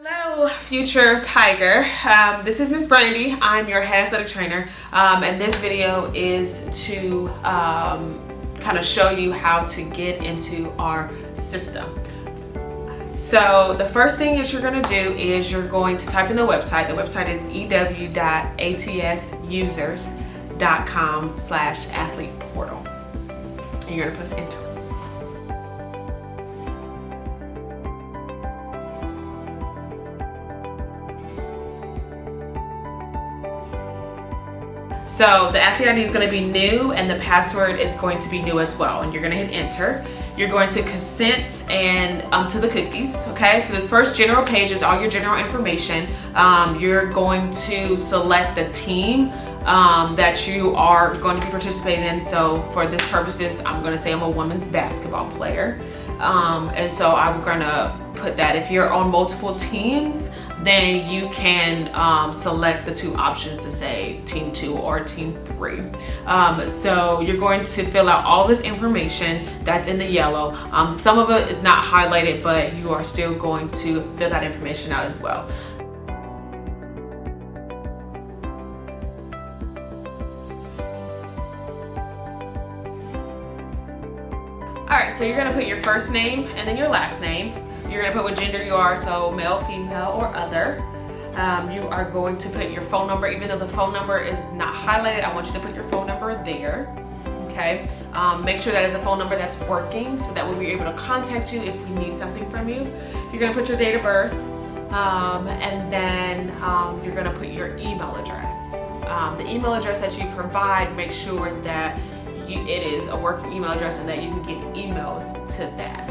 Hello, future Tiger. This is Miss Brandy. I'm your head athletic trainer, and this video is to kind of show you how to get into our system. So the first thing that you're going to do is you're going to type in the website. The website is ewu.atsusers.com/athlete portal, and you're going to press enter. So the athlete ID is going to be new and the password is going to be new as well, and you're going to hit enter. You're going to consent and to the cookies. Okay, so this first general page is all your general information. You're going to select the team that you are going to be participating in. So for this purposes, I'm going to say I'm a women's basketball player, and so I'm going to put that. If you're on multiple teams, then you can select the two options to say team 2 or team 3. So you're going to fill out all this information that's in the yellow. Some of it is not highlighted, but you are still going to fill that information out as well. All right, so you're gonna put your first name and then your last name. You're gonna put what gender you are, so male, female, or other. You are going to put your phone number. Even though the phone number is not highlighted, I want you to put your phone number there, okay? Make sure that is a phone number that's working so that we'll be able to contact you if we need something from you. You're gonna put your date of birth, and then you're gonna put your email address. The email address that you provide, make sure that it is a working email address and that you can get emails to that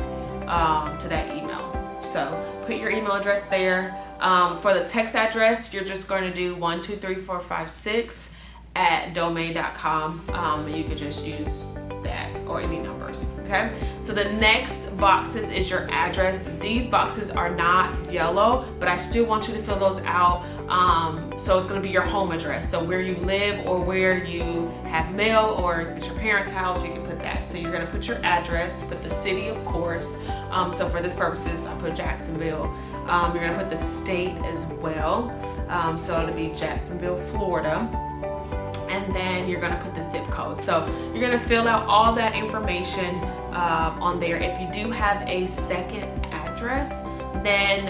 email. So put your email address there. For the text address, you're just going to do 12345 6@domain.com. You can just use that or any numbers. Okay, so the next boxes is your address. These boxes are not yellow, but I still want you to fill those out. So it's going to be your home address, so where you live or where you have mail, or if it's your parents' house, you can put that. So you're going to put your address, put the city, of course. So for this purposes, I put Jacksonville. You're going to put the state as well. So it'll be Jacksonville, Florida. And then you're going to put the zip code. So you're going to fill out all that information on there. If you do have a second address, then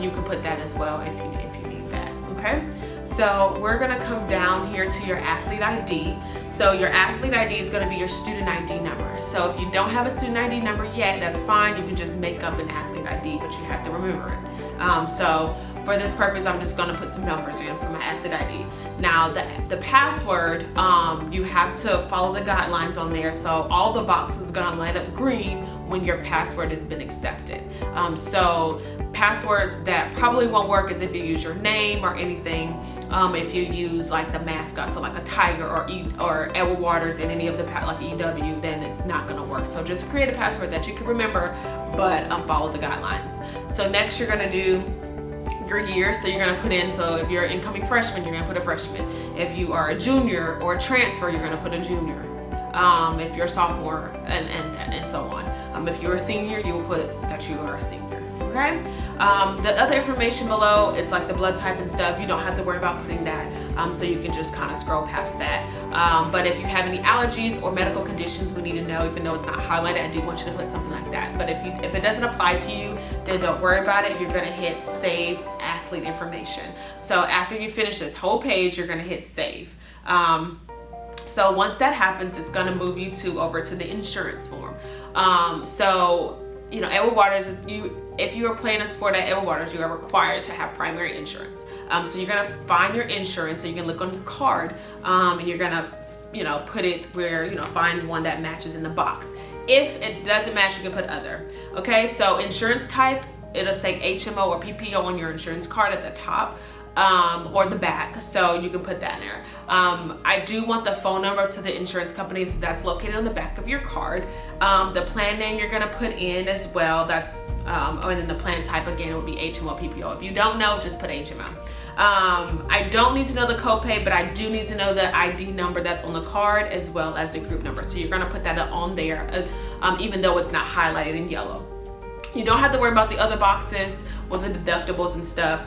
you can put that as well if you need that. Okay, so we're going to come down here to your athlete ID. So your athlete ID is going to be your student ID number. So if you don't have a student ID number yet, that's fine. You can just make up an athlete ID, but you have to remember it. So for this purpose, I'm just going to put some numbers in for my athlete ID. Now the password, you have to follow the guidelines on there. So all the boxes are going to light up green when your password has been accepted. So passwords that probably won't work is if you use your name or anything. If you use like the mascot, so like a tiger or EWU Waters in any of the like EWU, then it's not going to work. So just create a password that you can remember, but follow the guidelines. So next you're going to do your year. So you're going to put in, so if you're an incoming freshman, you're going to put a freshman. If you are a junior or a transfer, you're going to put a junior. If you're a sophomore, and so on. If you're a senior, you will put that you are a senior. Okay. The other information below, it's like the blood type and stuff. You don't have to worry about putting that. So you can just kind of scroll past that. But if you have any allergies or medical conditions we need to know, even though it's not highlighted, I do want you to put something like that. But if it doesn't apply to you, then don't worry about it. You're going to hit save athlete information. So after you finish this whole page, you're going to hit save. So once that happens, it's going to move you over to the insurance form. So you know, EWU Waters is if you are playing a sport at EWU Waters, you are required to have primary insurance. So you're gonna find your insurance, so you can look on your card, and you're gonna, put it where, find one that matches in the box. If it doesn't match, you can put other. Okay, so insurance type, it'll say HMO or PPO on your insurance card at the top. Or the back, so you can put that in there. I do want the phone number to the insurance company, so that's located on the back of your card. The plan name you're gonna put in as well, that's, and then the plan type again would be HMO, PPO. If you don't know, just put HMO. I don't need to know the copay, but I do need to know the ID number that's on the card as well as the group number. So you're gonna put that on there, even though it's not highlighted in yellow. You don't have to worry about the other boxes with the deductibles and stuff.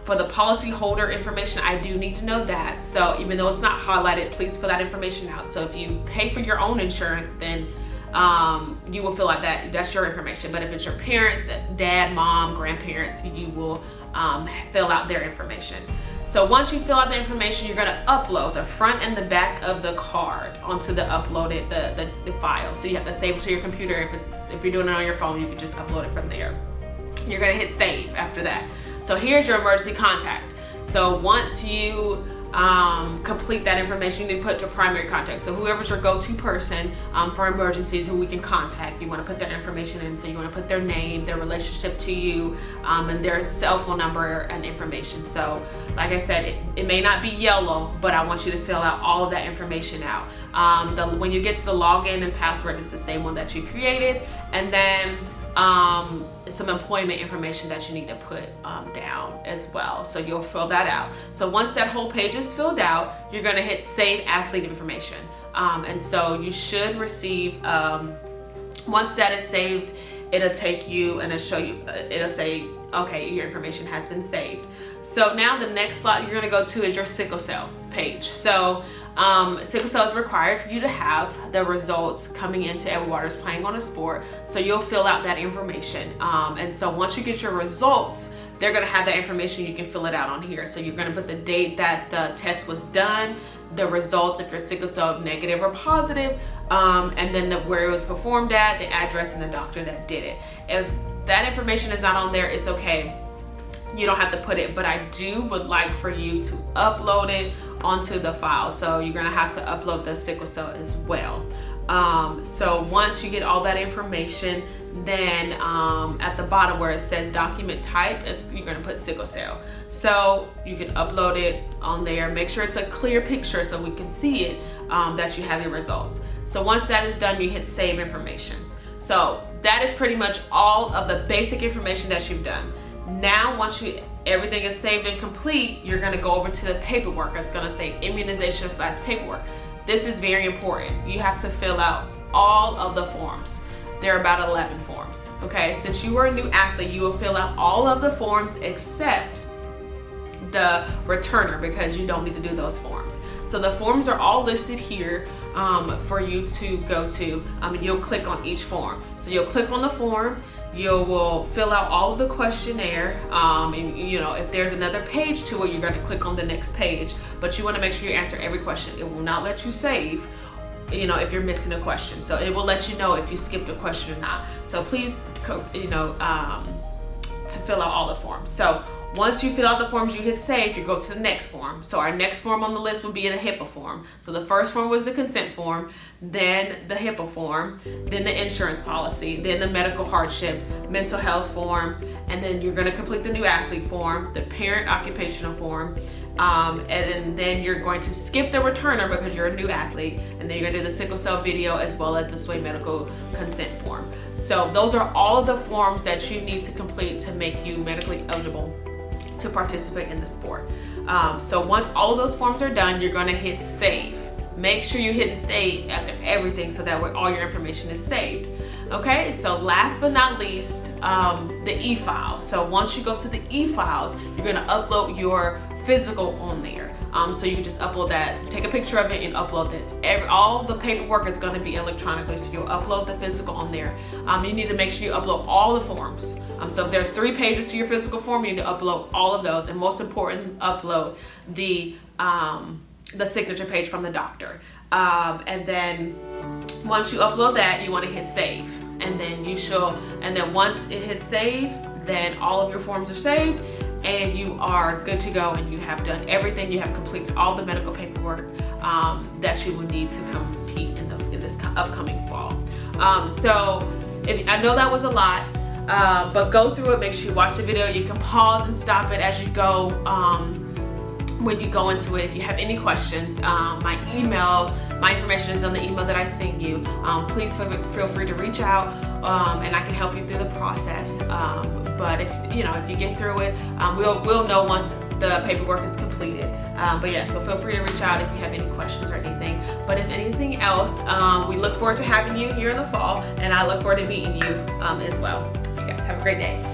For the policy holder information, I do need to know that. So even though it's not highlighted, please fill that information out. So if you pay for your own insurance, then you will fill out that's your information. But if it's your parents, dad, mom, grandparents, you will fill out their information. So once you fill out the information, you're gonna upload the front and the back of the card onto the uploaded the file. So you have to save it to your computer. If you're doing it on your phone, you can just upload it from there. You're gonna hit save after that. So here's your emergency contact. So once you complete that information, you need to put your primary contact. So whoever's your go-to person for emergencies, who we can contact, you want to put their information in. So you want to put their name, their relationship to you, and their cell phone number and information. So like I said, it may not be yellow, but I want you to fill out all of that information out. When you get to the login and password, it's the same one that you created, and then some employment information that you need to put down as well. So you'll fill that out. So once that whole page is filled out, you're gonna hit save athlete information. And so you should receive, once that is saved, it'll take you and it'll say, okay, your information has been saved. So now the next slide you're gonna go to is your sickle cell page. So sickle cell is required for you to have the results coming into Edward Waters playing on a sport. So you'll fill out that information. And so once you get your results, they're gonna have that information. You can fill it out on here. So you're gonna put the date that the test was done, the results, if your sickle cell negative or positive, and then where it was performed at, the address, and the doctor that did it. If that information is not on there, it's okay. You don't have to put it, but I would like for you to upload it onto the file. So you're gonna have to upload the sickle cell as well. So once you get all that information, then at the bottom where it says document type, you're gonna put sickle cell. So you can upload it on there. Make sure it's a clear picture so we can see it, that you have your results. So once that is done, you hit save information. So that is pretty much all of the basic information that you've done. Now, once everything is saved and complete, you're gonna go over to the paperwork. It's gonna say immunization/paperwork. This is very important. You have to fill out all of the forms. There are about 11 forms, okay? Since you are a new athlete, you will fill out all of the forms except the returner, because you don't need to do those forms. So the forms are all listed here for you to go to, and you'll click on each form. So you'll click on the form, you will fill out all of the questionnaire, and if there's another page to it, you're going to click on the next page, but you want to make sure you answer every question. It will not let you save if you're missing a question, so it will let you know if you skipped a question or not. So please to fill out all the forms. So once you fill out the forms, you hit save, you go to the next form. So our next form on the list would be the HIPAA form. So the first form was the consent form, then the HIPAA form, then the insurance policy, then the medical hardship, mental health form, and then you're gonna complete the new athlete form, the parent occupational form, and then you're going to skip the returner because you're a new athlete, and then you're gonna do the sickle cell video as well as the SWAY medical consent form. So those are all of the forms that you need to complete to make you medically eligible to participate in the sport. So once all of those forms are done, you're gonna hit save. Make sure you're hitting save after everything so that way all your information is saved. Okay, so last but not least, the e-files. So once you go to the e-files, you're gonna upload your physical on there. So you can just upload that, take a picture of it and upload it. All the paperwork is gonna be electronically, so you'll upload the physical on there. You need to make sure you upload all the forms. So if there's 3 pages to your physical form, you need to upload all of those, and most important, upload the signature page from the doctor. And then once you upload that, you want to hit save, and then once it hits save, then all of your forms are saved and you are good to go, and you have done everything. You have completed all the medical paperwork that you will need to compete in this upcoming fall. So I know that was a lot, but go through it. Make sure you watch the video. You can pause and stop it as you go when you go into it. If you have any questions, my information is on the email that I sent you. Please feel free to reach out, and I can help you through the process. But if you get through it, we'll know once the paperwork is completed. But yeah, so feel free to reach out if you have any questions or anything. But if anything else, we look forward to having you here in the fall, and I look forward to meeting you as well. You guys have a great day.